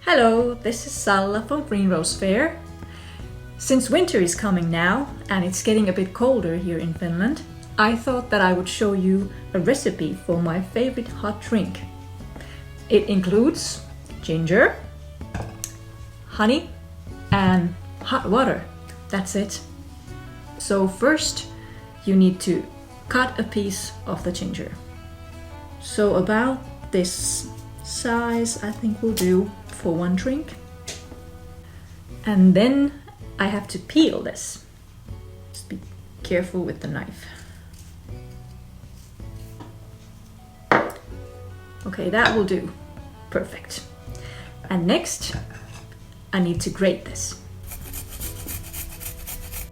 Hello, this is Salla from Greenrose Faire. Since winter is coming now and it's getting a bit colder here in Finland, I thought that I would show you a recipe for my favorite hot drink. It includes ginger, honey and hot water. That's it. So first you need to cut a piece of the ginger. So about this size I think will do for one drink. And then I have to peel this. Just be careful with the knife. Okay, that will do. Perfect. And next I need to grate this.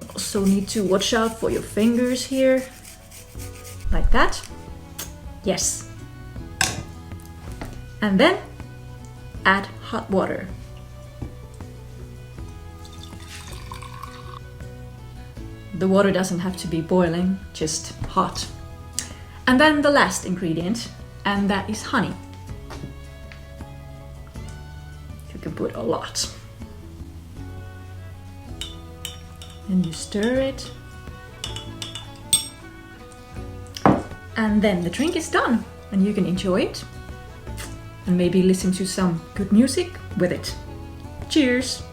Also need to watch out for your fingers here. Like that. Yes. And then add hot water. The water doesn't have to be boiling, just hot. And then the last ingredient, and that is honey. You can put a lot. And you stir it. And then the drink is done and you can enjoy it. And maybe listen to some good music with it. Cheers!